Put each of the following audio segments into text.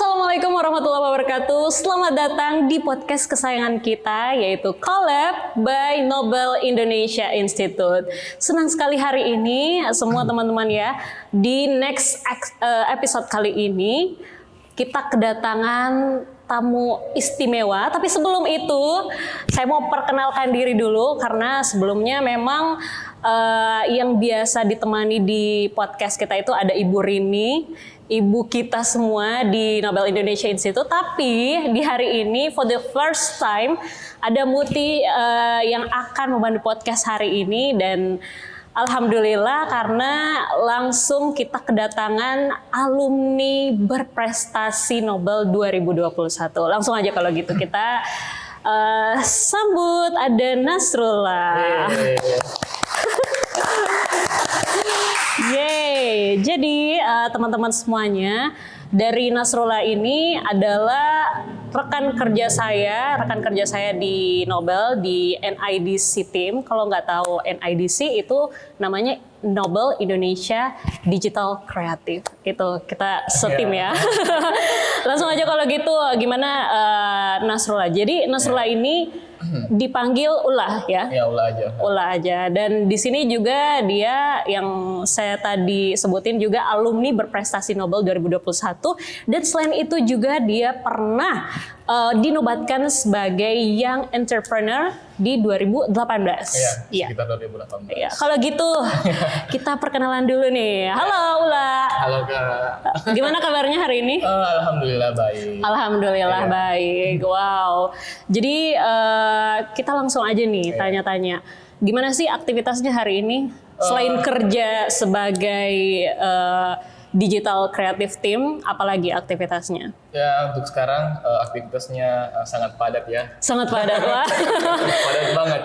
Assalamualaikum warahmatullahi wabarakatuh. Selamat datang di podcast kesayangan kita, yaitu Collab by Nobel Indonesia Institute. Senang sekali hari ini semua teman-teman ya. Di next episode kali ini kita kedatangan tamu istimewa. Tapi sebelum itu saya mau perkenalkan diri dulu karena sebelumnya memang yang biasa ditemani di podcast kita itu ada Ibu Rini, ibu kita semua di Nobel Indonesia Institute. Tapi di hari ini for the first time ada Muti yang akan membantu podcast hari ini, dan alhamdulillah karena langsung kita kedatangan alumni berprestasi Nobel 2021. Langsung aja kalau gitu kita sambut, ada Nasrullah. Yeay, jadi teman-teman semuanya, dari Nasrullah ini adalah rekan kerja saya di Nobel di NIDC team. Kalau nggak tahu NIDC itu namanya Nobel Indonesia Digital Creative. Itu kita setim ya. Langsung aja kalau gitu, gimana Nasrullah? Jadi Nasrullah ini dipanggil Ulah ya? Ya, Ulah aja. Ulah aja. Dan di sini juga dia yang saya tadi sebutin juga alumni berprestasi Nobel 2021. Dan selain itu juga dia pernah dinobatkan sebagai Young Entrepreneur di 2018. Iya, sekitar 2018. Ya, kalau gitu kita perkenalan dulu nih. Halo Ulah. Halo Kak. Gimana kabarnya hari ini? Alhamdulillah baik. Alhamdulillah baik. Wow. Jadi kita langsung aja nih tanya-tanya. Gimana sih aktivitasnya hari ini? Selain kerja sebagai digital creative team, apalagi aktivitasnya? Ya, untuk sekarang aktivitasnya sangat padat ya. Sangat padat lah. Padat banget.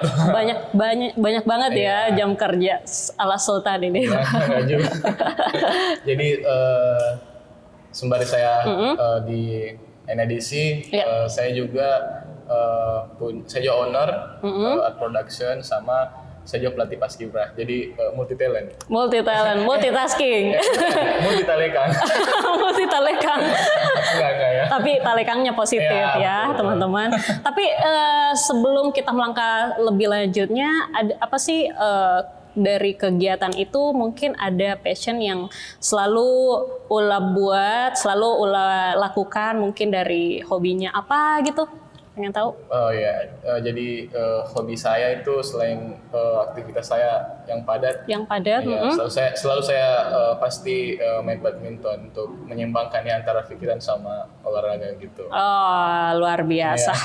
Banyak banget ya jam kerja ala Sultan ini. Enggak juga. Jadi sembari saya di NIDC, saya juga owner art production, sama saya juga pelatih paskibrah, jadi multi talent, multitasking, multitalekang. Enggak ya. Tapi talekangnya positif ya teman-teman. Tapi sebelum kita melangkah lebih lanjutnya, ada apa sih dari kegiatan itu? Mungkin ada passion yang selalu Ulah buat, selalu Ulah lakukan, mungkin dari hobinya apa gitu? Pengen tahu? Oh ya, jadi hobi saya itu selain aktivitas saya yang padat. Yang padat. Selalu saya pasti main badminton untuk menyeimbangkannya antara pikiran sama olahraga gitu. Oh, luar biasa.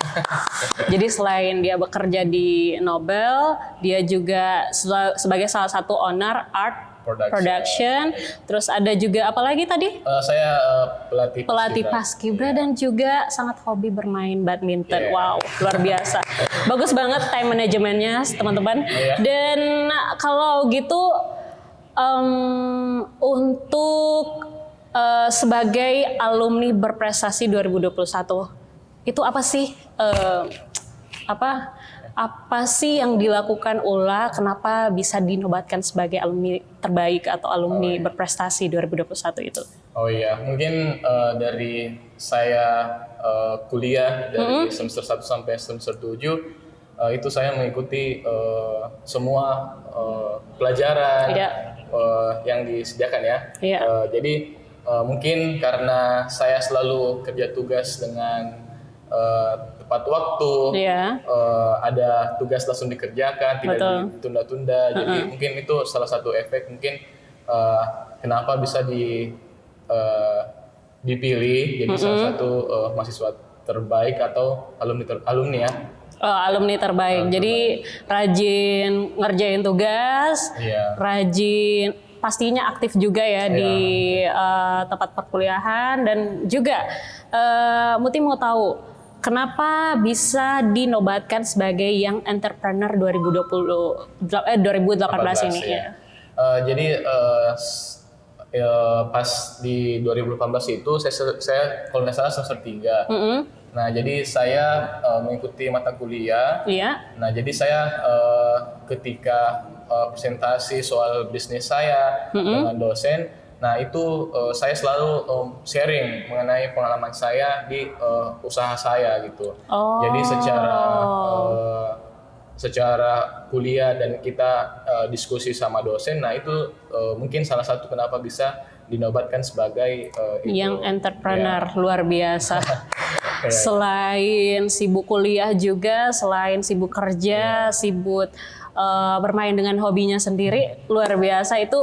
Jadi selain dia bekerja di Nobel, dia juga sebagai salah satu owner art production. Terus ada juga apa lagi tadi? Saya pelatih paskibra dan juga sangat hobi bermain badminton. Wow, luar biasa. Bagus banget time manajemennya teman-teman. Dan kalau gitu untuk sebagai alumni berprestasi 2021 itu apa sih apa sih yang dilakukan Ulah? Kenapa bisa dinobatkan sebagai alumni terbaik atau alumni berprestasi 2021 itu? Oh iya, mungkin dari saya kuliah dari semester 1 sampai semester 7 itu saya mengikuti semua pelajaran yang disediakan ya. Jadi mungkin karena saya selalu kerja tugas dengan tepat waktu, ada tugas langsung dikerjakan, tidak ditunda-tunda. Jadi mungkin itu salah satu efek mungkin kenapa bisa dipilih jadi salah satu mahasiswa terbaik atau alumni ya. Alumni terbaik. Jadi rajin ngerjain tugas, rajin, pastinya aktif juga ya di tempat perkuliahan, dan juga Muti mau tahu kenapa bisa dinobatkan sebagai Young Entrepreneur 2018 ini? Jadi pas di 2018 itu saya kalau nggak salah semester 3. Nah, jadi saya mengikuti mata kuliah. Nah, jadi saya ketika presentasi soal bisnis saya dengan dosen, Nah itu saya selalu sharing mengenai pengalaman saya di usaha saya gitu. Oh. Jadi secara kuliah dan kita diskusi sama dosen, nah itu mungkin salah satu kenapa bisa dinobatkan sebagai Young itu. entrepreneur Ya. luar biasa. Ya. Selain sibuk kuliah juga, selain sibuk kerja, sibuk bermain dengan hobinya sendiri, luar biasa itu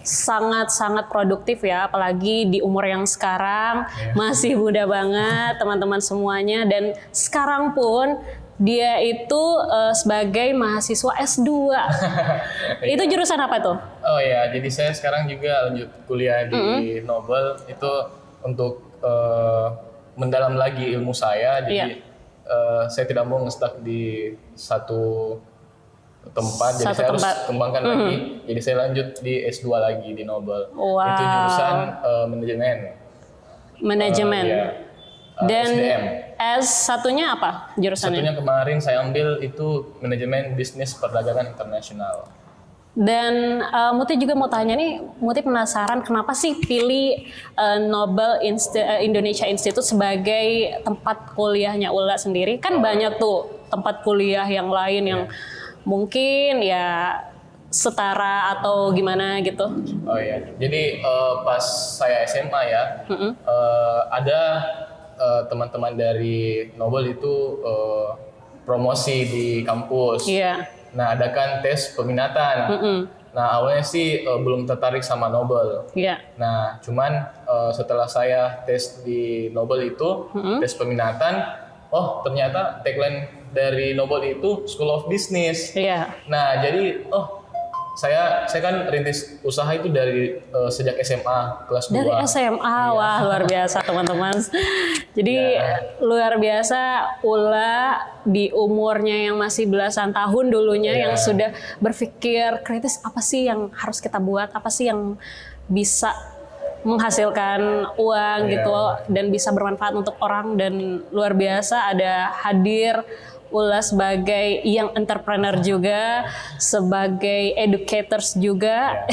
sangat-sangat produktif ya, apalagi di umur yang sekarang masih muda banget teman-teman semuanya, dan sekarang pun dia itu sebagai mahasiswa S2. Itu jurusan apa tuh? Oh ya, jadi saya sekarang juga lanjut kuliah di Nobel itu untuk mendalam lagi ilmu saya. Jadi saya tidak mau nge-stuck di satu tempat, jadi saya harus kembangkan lagi. Jadi saya lanjut di S2 lagi di Nobel. Wow. Itu jurusan manajemen. Manajemen. Dan SDM. S1-nya apa jurusannya? Satunya kemarin saya ambil itu manajemen bisnis perdagangan internasional. Dan Muti juga mau tanya nih, Muti penasaran kenapa sih pilih Nobel Indonesia Institute sebagai tempat kuliahnya Ula sendiri? Kan banyak tuh tempat kuliah yang lain yang mungkin ya setara atau gimana gitu. Oh iya, jadi pas saya SMA ya, ada teman-teman dari Nobel itu promosi di kampus. Iya. Nah, adakan tes peminatan. Nah, awalnya sih belum tertarik sama Nobel. Iya. Nah, cuman setelah saya tes di Nobel itu, tes peminatan, oh ternyata tagline dari Nobel itu School of Business. Iya. Nah, jadi saya kan rintis usaha itu dari sejak SMA kelas 2. Dari SMA, wah luar biasa teman-teman. Jadi luar biasa Ula di umurnya yang masih belasan tahun dulunya yang sudah berpikir kritis, apa sih yang harus kita buat, apa sih yang bisa menghasilkan uang gitu dan bisa bermanfaat untuk orang, dan luar biasa ada hadir Ula sebagai young entrepreneur juga, sebagai educators juga.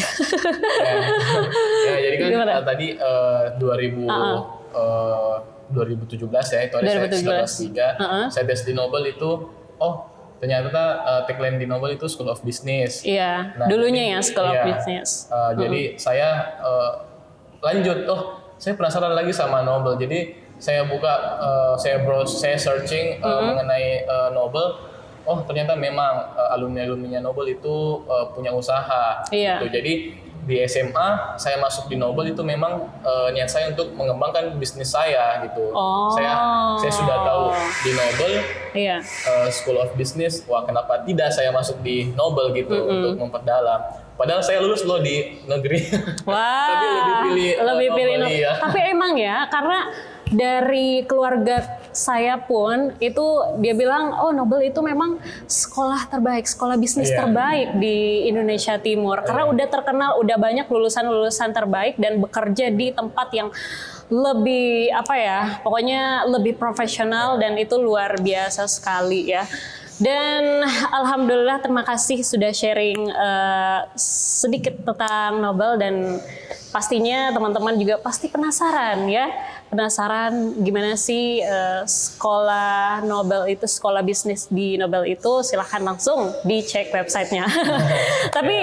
Ya, jadi kan tadi 2017 ya, itu ada saya saya tes di Nobel itu, ternyata tagline di Nobel itu School of Business. Iya, Nah, dulunya ya School of Business. Jadi saya lanjut, saya penasaran lagi sama Nobel. Jadi saya buka, saya browse, saya searching mengenai Nobel. Oh ternyata memang alumni-alumninya Nobel itu punya usaha. Iya. Gitu. Jadi di SMA saya masuk di Nobel itu memang niat saya untuk mengembangkan bisnis saya gitu. Saya sudah tahu di Nobel School of Business. Wah kenapa tidak saya masuk di Nobel gitu untuk memperdalam. Padahal saya lulus loh di negeri. Wah. Tapi lebih pilih Nobel. Ya. Tapi emang ya karena dari keluarga saya pun itu dia bilang Nobel itu memang sekolah terbaik, sekolah bisnis terbaik di Indonesia Timur karena udah terkenal, udah banyak lulusan-lulusan terbaik dan bekerja di tempat yang lebih pokoknya lebih profesional dan itu luar biasa sekali ya. Dan alhamdulillah terima kasih sudah sharing sedikit tentang Nobel, dan pastinya teman-teman juga pasti penasaran gimana sih sekolah Nobel itu, sekolah bisnis di Nobel itu. Silahkan langsung dicek websitenya. Tapi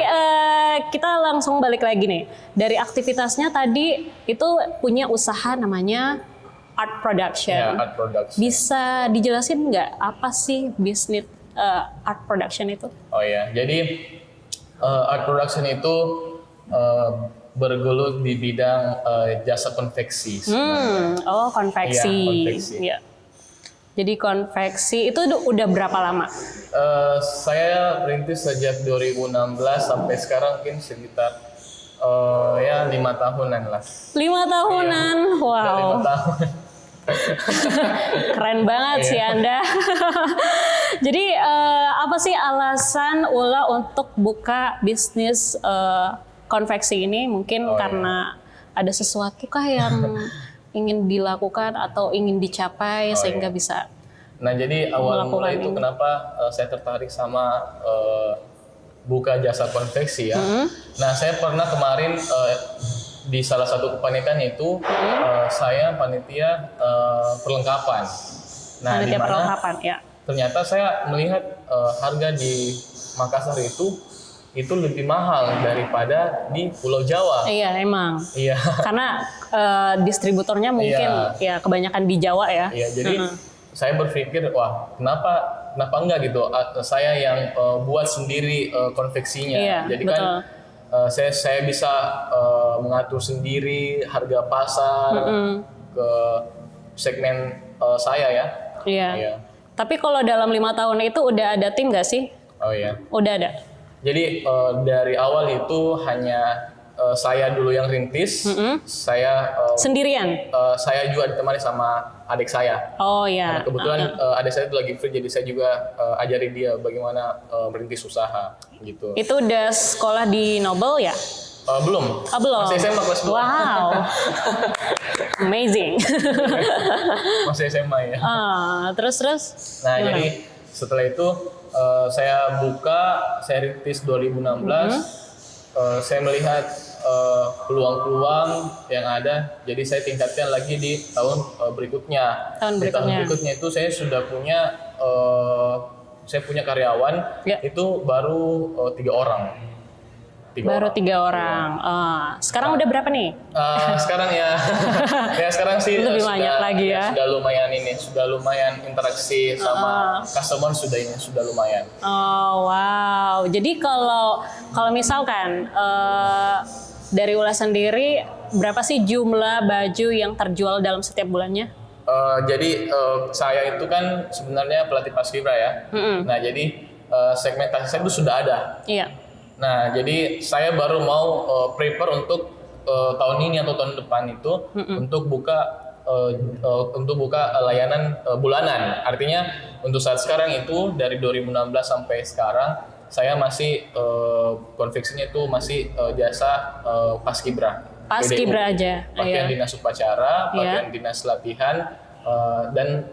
kita langsung balik lagi nih, dari aktivitasnya tadi itu punya usaha namanya art production. Ya, art production. Bisa dijelasin nggak apa sih bisnis art production itu? Oh ya, jadi art production itu bergelut di bidang jasa konveksi. Konveksi. Iya, konveksi. Ya. Jadi konveksi itu udah berapa lama? Saya rintis sejak 2016 sampai sekarang mungkin sekitar 5 tahunan lah. 5 tahunan, iya. wow. 5 tahun. Keren banget sih Anda. Jadi apa sih alasan Ula untuk buka bisnis konveksi ini? Mungkin karena ada sesuatu kah yang ingin dilakukan atau ingin dicapai sehingga bisa. Nah jadi awal mula itu kenapa saya tertarik sama buka jasa konveksi ya. Nah saya pernah kemarin di salah satu kepanitiaan itu saya panitia perlengkapan. Nah, di Panitia mana perlengkapan, ya. ternyata saya melihat harga di Makassar itu lebih mahal daripada di Pulau Jawa. Iya, emang. Iya. Karena distributornya mungkin ya kebanyakan di Jawa ya. Iya, jadi saya berpikir, wah, kenapa enggak gitu? Saya yang buat sendiri konveksinya. Iya, Jadi betul. kan saya bisa mengatur sendiri harga pasar ke segmen saya ya. Iya. Iya. Tapi kalau dalam 5 tahun itu udah ada tim nggak sih? Oh iya. Udah ada. Jadi dari awal itu hanya saya dulu yang rintis. Saya Sendirian? saya juga ditemani sama adik saya. Oh ya. Karena kebetulan adik saya itu lagi free, jadi saya juga ajarin dia bagaimana merintis usaha gitu. Itu udah sekolah di Nobel ya? Belum. Oh, belum. Masih SMA kelas 2. Wow. Amazing. Masih SMA ya. Terus. Nah, gimana? jadi setelah itu saya rintis 2016. Saya melihat peluang-peluang yang ada, jadi saya tingkatkan lagi di tahun berikutnya. Di tahun berikutnya itu saya sudah punya karyawan itu baru 3 orang. Baru 3 orang. Sekarang udah berapa nih? Sekarang ya sekarang sih lebih banyak lagi ya. Sudah lumayan interaksi sama customer, sudah lumayan. Oh wow. Jadi kalau misalkan dari Ulas sendiri berapa sih jumlah baju yang terjual dalam setiap bulannya? Jadi saya itu kan sebenarnya pelatih paskibra ya. Nah, jadi segmentasi saya itu sudah ada. Iya. Nah, jadi saya baru mau prepare untuk tahun ini atau tahun depan itu untuk buka layanan bulanan. Artinya untuk saat sekarang itu dari 2016 sampai sekarang saya masih konveksinya itu masih jasa paskibra. Paskibra PDU. aja. Bagian dinas upacara, bagian dinas latihan, dan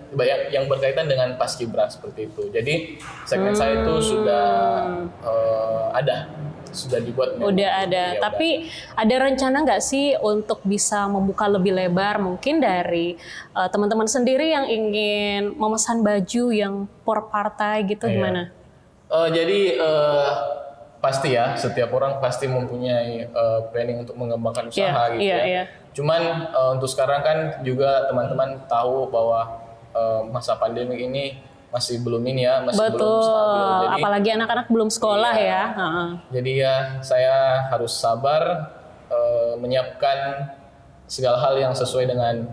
yang berkaitan dengan paskibra seperti itu. Jadi segmen saya itu sudah sudah dibuat. Udah ada. Ya, tapi ada rencana nggak sih untuk bisa membuka lebih lebar mungkin dari teman-teman sendiri yang ingin memesan baju yang per partai gitu gimana? Jadi pasti ya, setiap orang pasti mempunyai planning untuk mengembangkan usaha gitu ya. Cuman untuk sekarang kan juga teman-teman tahu bahwa masa pandemi ini masih belum belum stabil. Jadi, apalagi anak-anak belum sekolah ya. Jadi ya saya harus sabar menyiapkan segala hal yang sesuai dengan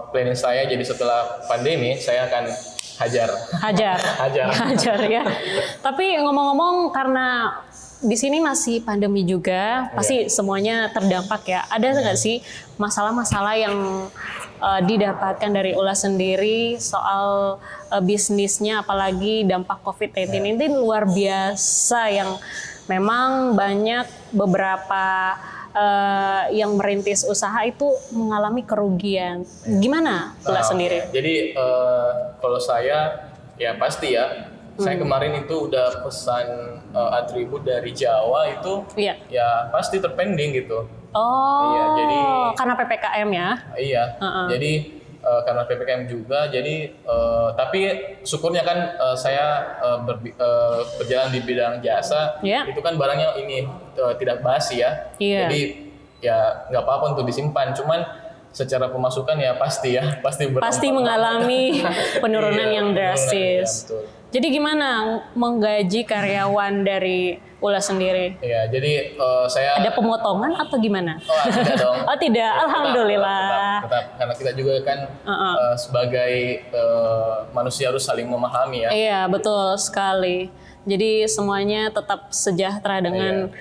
planning saya. Jadi setelah pandemi saya akan hajar ya. Tapi ngomong-ngomong, karena di sini masih pandemi juga, pasti semuanya terdampak ya. Ada nggak sih masalah-masalah yang didapatkan dari Ulas sendiri soal bisnisnya, apalagi dampak COVID-19 ini luar biasa, yang memang banyak beberapa yang merintis usaha itu mengalami kerugian. Gimana Ulas sendiri? Jadi kalau saya ya pasti ya. Saya kemarin itu udah pesan atribut dari Jawa itu, ya pasti terpending gitu. Oh, iya, jadi karena PPKM ya? Iya, jadi karena PPKM juga, jadi tapi syukurnya kan saya berjalan di bidang jasa, itu kan barangnya ini tidak basi ya, jadi ya nggak apa-apa untuk disimpan, cuman secara pemasukan ya pasti mengalami penurunan yang drastis. Jadi gimana menggaji karyawan dari Ulas sendiri? Ya, jadi saya ada pemotongan atau gimana? Tidak dong. Oh tidak, alhamdulillah. Tetap, karena kita juga kan sebagai manusia harus saling memahami ya. Iya, betul sekali. Jadi semuanya tetap sejahtera dengan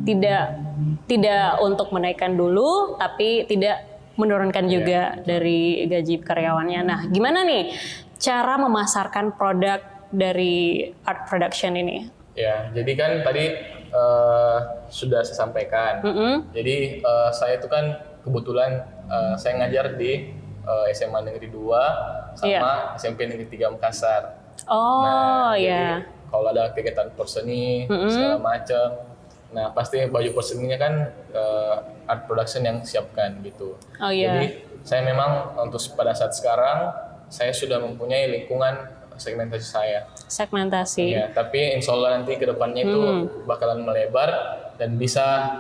tidak untuk menaikkan dulu, tapi tidak menurunkan juga dari gaji karyawannya. Nah, gimana nih cara memasarkan produk dari art production ini? Ya, jadi kan tadi sudah saya sampaikan. Jadi saya itu kan kebetulan saya ngajar di SMA Negeri 2 sama SMP Negeri 3 Makassar. Oh, jadi kalau ada kegiatan perseni segala macam, Nah pasti baju personilnya kan art production yang siapkan gitu. Oh iya. Jadi saya memang untuk pada saat sekarang saya sudah mempunyai lingkungan segmentasi saya. Segmentasi. Ya, tapi insya Allah nanti kedepannya itu bakalan melebar dan bisa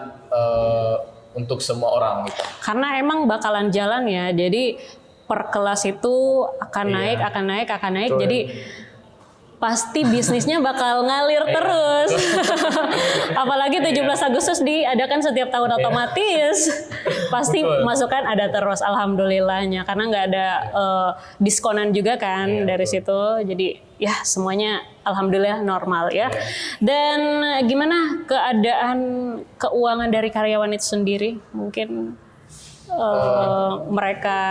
untuk semua orang gitu. Karena emang bakalan jalan ya, jadi per kelas itu akan naik, akan naik. Betul. Jadi pasti bisnisnya bakal ngalir terus. Apalagi 17 Agustus diadakan setiap tahun, otomatis pasti Betul. masukan ada terus, alhamdulillahnya. Karena nggak ada diskonan juga kan dari situ. Jadi ya semuanya alhamdulillah normal ya. Dan gimana keadaan keuangan dari karyawan itu sendiri? Mungkin mereka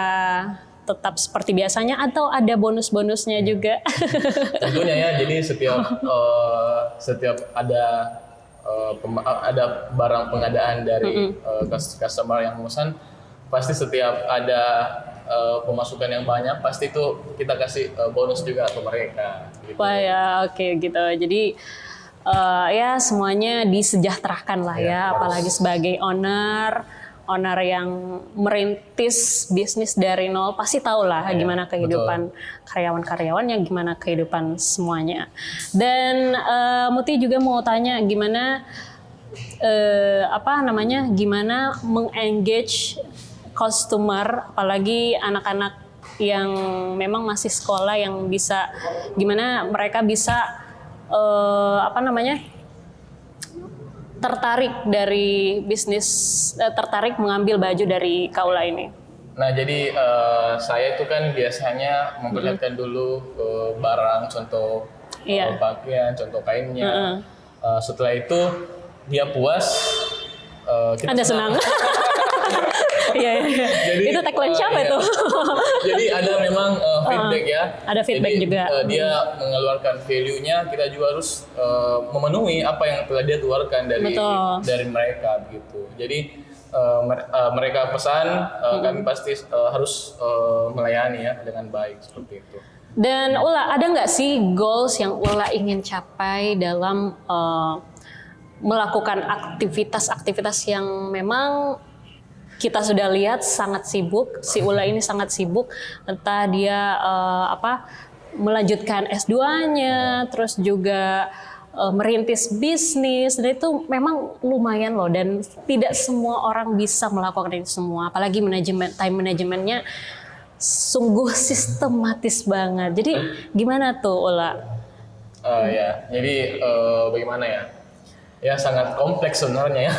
tetap seperti biasanya atau ada bonus-bonusnya juga? Tentunya ya, jadi setiap ada barang pengadaan dari customer yang memesan, pasti setiap ada pemasukan yang banyak, pasti itu kita kasih bonus juga ke mereka. Gitu. Wah ya, oke gitu. Jadi ya semuanya disejahterakan lah ya, apalagi sebagai owner yang merintis bisnis dari nol, pasti tahu lah gimana kehidupan karyawan-karyawannya, gimana kehidupan semuanya. Dan Muti juga mau tanya gimana gimana mengengage customer, apalagi anak-anak yang memang masih sekolah, yang bisa gimana mereka bisa tertarik dari bisnis, tertarik mengambil baju dari Kaula ini. Nah jadi saya itu kan biasanya memperlihatkan dulu barang, contoh pakaian, contoh kainnya. Setelah itu dia puas, kita Anda senang. Iya. Jadi, itu tagline siapa itu? Jadi ada memang feedback ya. Ada feedback jadi, juga. Dia mengeluarkan value-nya, kita juga harus memenuhi apa yang telah dia keluarkan dari mereka begitu. Jadi mereka pesan, kami pasti harus melayani ya dengan baik seperti itu. Dan Ula, ada nggak sih goals yang Ula ingin capai dalam melakukan aktivitas-aktivitas yang memang kita sudah lihat sangat sibuk, si Ula ini sangat sibuk, entah dia melanjutkan S2-nya, terus juga merintis bisnis, dan itu memang lumayan loh, dan tidak semua orang bisa melakukan itu semua, apalagi time manajemennya sungguh sistematis banget. Jadi gimana tuh Ula? Jadi bagaimana ya? Ya sangat kompleks sebenarnya ya.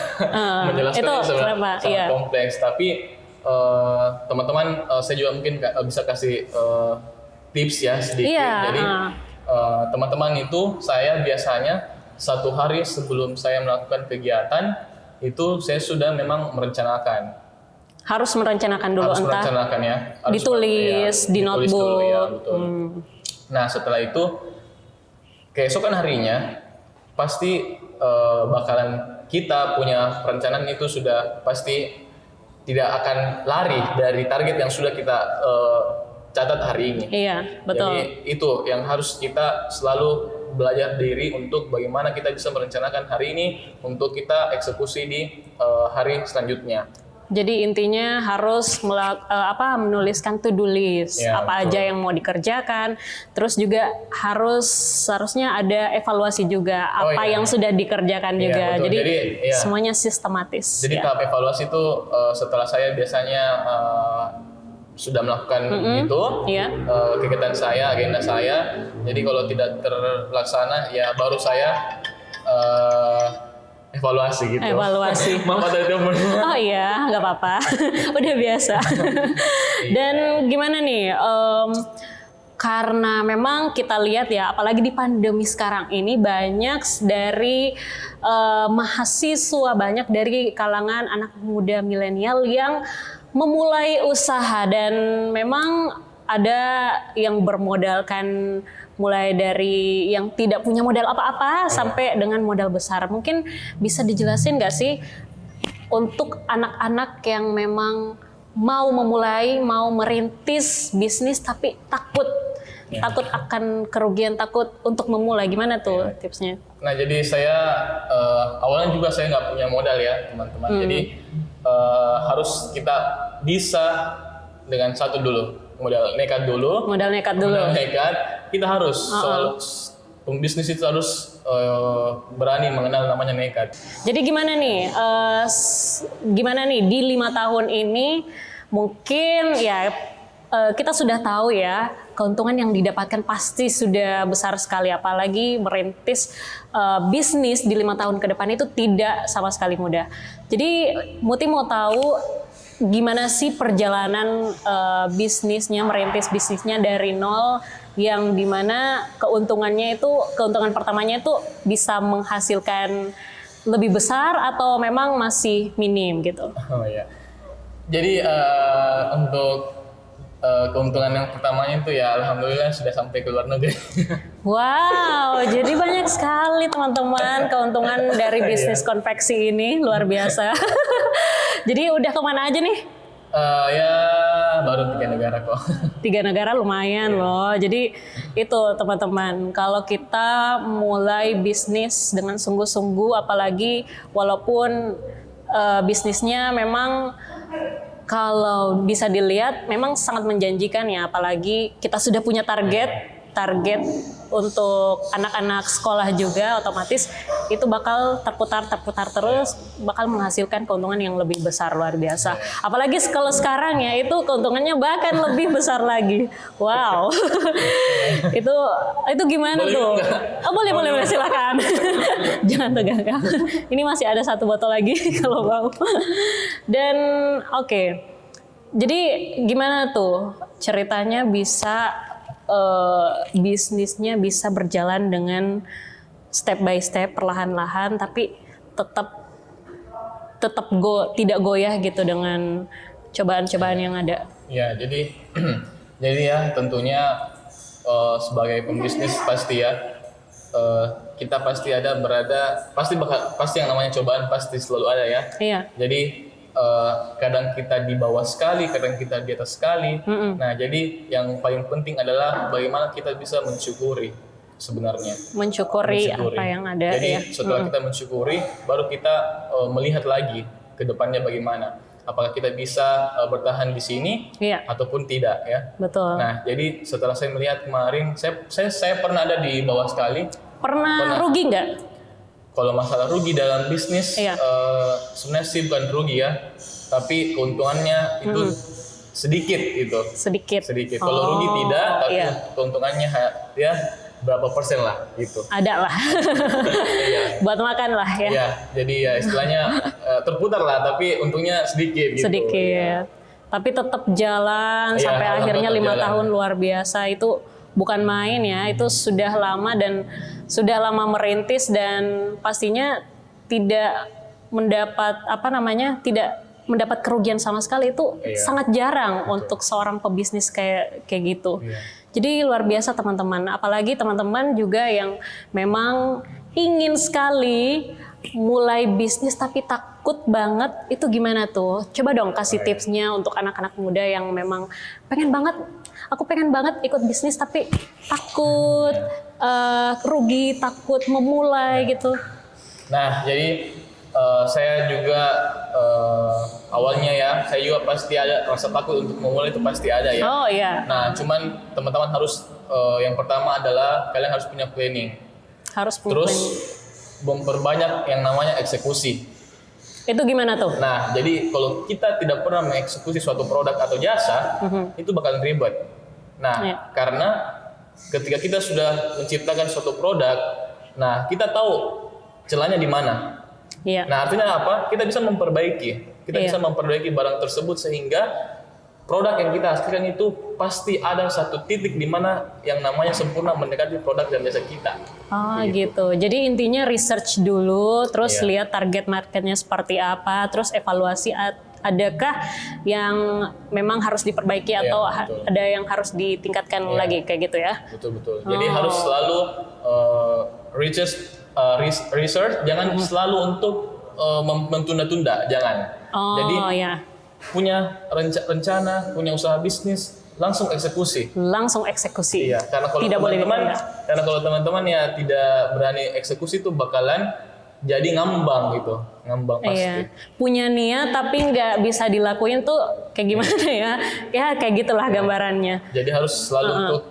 Menjelaskan itu sangat kompleks. Tapi teman-teman saya juga mungkin bisa kasih tips ya sedikit. Jadi teman-teman itu saya biasanya 1 hari sebelum saya melakukan kegiatan itu saya sudah memang merencanakan. Harus merencanakan dulu, harus merencanakan ya. Harus ditulis di notebook. Dulu, ya, betul. Nah setelah itu keesokan harinya pasti bakalan kita punya perencanaan itu sudah pasti tidak akan lari dari target yang sudah kita catat hari ini. Iya, betul. Jadi itu yang harus kita selalu belajar diri untuk bagaimana kita bisa merencanakan hari ini untuk kita eksekusi di hari selanjutnya. Jadi intinya harus menuliskan to-do list, apa aja yang mau dikerjakan. Terus juga harusnya ada evaluasi juga yang sudah dikerjakan juga. Betul. Jadi semuanya sistematis. Jadi tahap evaluasi itu setelah saya biasanya sudah melakukan kegiatan saya, agenda saya. Jadi kalau tidak terlaksana ya baru saya evaluasi gitu. Evaluasi. Maaf ada teman. Oh iya, nggak apa-apa. Udah biasa. Dan gimana nih? Karena memang kita lihat ya, apalagi di pandemi sekarang ini banyak dari mahasiswa, banyak dari kalangan anak muda milenial yang memulai usaha, dan memang ada yang bermodalkan mulai dari yang tidak punya modal apa-apa sampai dengan modal besar. Mungkin bisa dijelasin nggak sih untuk anak-anak yang memang mau memulai, mau merintis bisnis tapi takut takut akan kerugian, takut untuk memulai, gimana tuh tipsnya? Nah, jadi saya awalnya juga saya nggak punya modal ya teman-teman. Jadi harus kita bisa dengan satu dulu, modal nekat dulu. Modal nekat, kita harus pembisnis itu harus berani mengenal namanya nekat. Jadi gimana nih? Gimana nih di 5 tahun ini mungkin ya kita sudah tahu ya keuntungan yang didapatkan pasti sudah besar sekali, apalagi merintis bisnis di 5 tahun ke depan itu tidak sama sekali mudah. Jadi Muti mau tahu gimana sih perjalanan bisnisnya, merintis bisnisnya dari nol, yang dimana keuntungan pertamanya itu bisa menghasilkan lebih besar atau memang masih minim gitu? Oh ya. Jadi untuk keuntungan yang pertamanya itu ya alhamdulillah sudah sampai ke luar negeri. Wow, jadi banyak sekali teman-teman keuntungan dari bisnis konveksi ini, luar biasa. Jadi udah kemana aja nih? Ya baru 3 negara kok. 3 negara lumayan loh. Jadi itu teman-teman, kalau kita mulai bisnis dengan sungguh-sungguh, apalagi walaupun bisnisnya memang kalau bisa dilihat memang sangat menjanjikan ya, apalagi kita sudah punya target untuk anak-anak sekolah juga, otomatis itu bakal terputar terus, bakal menghasilkan keuntungan yang lebih besar, luar biasa. Apalagi kalau sekarang ya, itu keuntungannya bahkan lebih besar lagi. Wow. itu gimana boleh tuh? Enggak? Oh, boleh silakan. Jangan tegang. Ini masih ada 1 botol lagi kalau mau. Dan oke. Jadi gimana tuh ceritanya bisa bisnisnya bisa berjalan dengan step by step, perlahan-lahan, tapi tetap tidak goyah gitu dengan cobaan-cobaan yang ada? Ya, jadi ya tentunya sebagai pembisnis pasti ya kita pasti pasti yang namanya cobaan pasti selalu ada ya. Iya. Jadi kadang kita di bawah sekali, kadang kita di atas sekali. Nah, jadi yang paling penting adalah bagaimana kita bisa mensyukuri sebenarnya. Mensyukuri apa yang ada. Jadi ya. setelah kita mensyukuri, baru kita melihat lagi ke depannya bagaimana. Apakah kita bisa bertahan di sini ataupun tidak ya. Betul. Nah, jadi setelah saya melihat kemarin, saya pernah ada di bawah sekali. Pernah rugi nggak? Kalau masalah rugi dalam bisnis, sebenarnya sih bukan rugi ya, tapi keuntungannya itu sedikit itu. Sedikit. Kalau rugi tidak, tapi keuntungannya ya berapa persen lah gitu. Ada lah. Buat makan lah ya. Iya, jadi ya istilahnya terputar lah, tapi untungnya sedikit gitu. Sedikit. Tapi tetap jalan sampai akhirnya 5 tahun, luar biasa. Itu bukan main ya, itu sudah lama dan sudah lama merintis, dan pastinya tidak mendapat kerugian sama sekali. Itu sangat jarang untuk seorang pebisnis kayak gitu. Jadi luar biasa teman-teman, apalagi teman-teman juga yang memang ingin sekali mulai bisnis tapi takut banget, itu gimana tuh? Coba dong kasih tipsnya untuk anak-anak muda yang memang aku pengen banget ikut bisnis tapi takut rugi, takut memulai gitu. Nah, jadi saya juga awalnya ya, saya juga pasti ada rasa takut untuk memulai, itu pasti ada ya. Oh iya. Nah, cuman teman-teman harus yang pertama adalah kalian harus punya planning. Terus memperbanyak yang namanya eksekusi. Itu gimana tuh? Nah, jadi kalau kita tidak pernah mengeksekusi suatu produk atau jasa, itu bakal ribet. Nah, karena ketika kita sudah menciptakan suatu produk, nah kita tahu celahnya di mana. Iya. Nah, artinya apa? Kita bisa memperbaiki. Kita bisa memperbaiki barang tersebut sehingga produk yang kita hasilkan itu pasti ada satu titik di mana yang namanya sempurna mendekati produk dan jasa kita. Oh gitu. Jadi intinya research dulu, terus lihat target marketnya seperti apa, terus evaluasi adakah yang memang harus diperbaiki atau ada yang harus ditingkatkan lagi, kayak gitu ya? Betul. Jadi harus selalu research, jangan selalu untuk mentunda-tunda, jangan. Jadi punya rencana, punya usaha bisnis, langsung eksekusi. Langsung eksekusi. Iya, karena kalau Tidak boleh teman-teman, ditunda. karena kalau teman-teman ya tidak berani eksekusi tuh bakalan jadi ngambang gitu, ngambang pasti. Iya, punya niat tapi nggak bisa dilakuin tuh kayak gimana ya? Ya kayak gitulah gambarannya. Jadi harus selalu untuk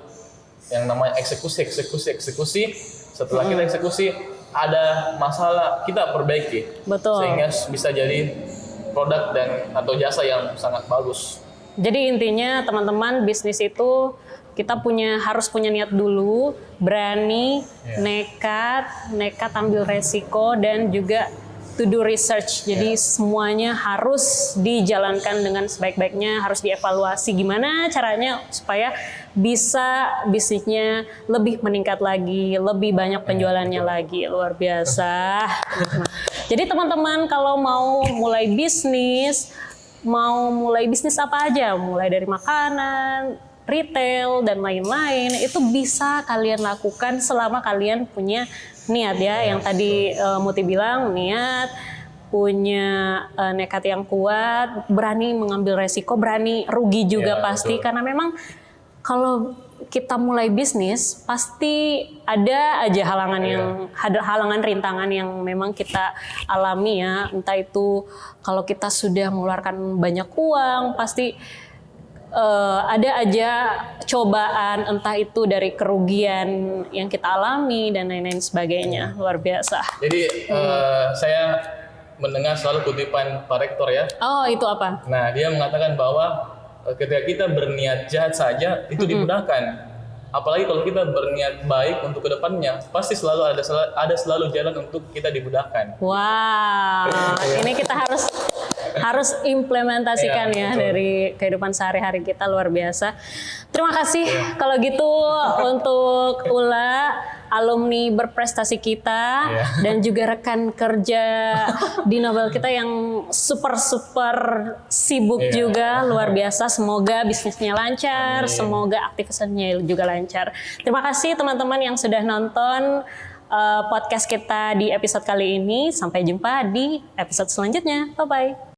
yang namanya eksekusi. Setelah kita eksekusi, ada masalah kita perbaiki. Betul. Sehingga bisa jadi produk dan atau jasa yang sangat bagus. Jadi intinya teman-teman bisnis itu kita harus punya niat dulu, berani, nekat ambil resiko dan juga to do research. Jadi semuanya harus dijalankan dengan sebaik-baiknya, harus dievaluasi gimana caranya supaya bisa bisnisnya lebih meningkat lagi, lebih banyak penjualannya lagi. Luar biasa. Jadi teman-teman kalau mau mulai bisnis apa aja, mulai dari makanan, retail dan lain-lain, itu bisa kalian lakukan selama kalian punya niat ya. Yang tadi Muti bilang niat, punya nekat yang kuat, berani mengambil resiko, berani rugi juga pasti. Betul. Karena memang kalau kita mulai bisnis pasti ada aja halangan rintangan yang memang kita alami ya. Entah itu kalau kita sudah mengeluarkan banyak uang pasti ada aja cobaan, entah itu dari kerugian yang kita alami dan lain-lain sebagainya. Luar biasa. Jadi saya mendengar selalu kutipan Pak Rektor ya. Oh, itu apa? Nah, dia mengatakan bahwa ketika kita berniat jahat saja itu dimudahkan. Apalagi kalau kita berniat baik untuk kedepannya, pasti selalu ada selalu jalan untuk kita dimudahkan. Wow, ini kita harus implementasikan Iya, ya betul. dari kehidupan sehari-hari kita. Luar biasa. Terima kasih kalau gitu untuk Ula, alumni berprestasi kita dan juga rekan kerja di Nobel kita yang super sibuk juga. Luar biasa. Semoga bisnisnya lancar, semoga aktivitasnya juga lancar. Terima kasih teman-teman yang sudah nonton podcast kita di episode kali ini. Sampai jumpa di episode selanjutnya. Bye-bye.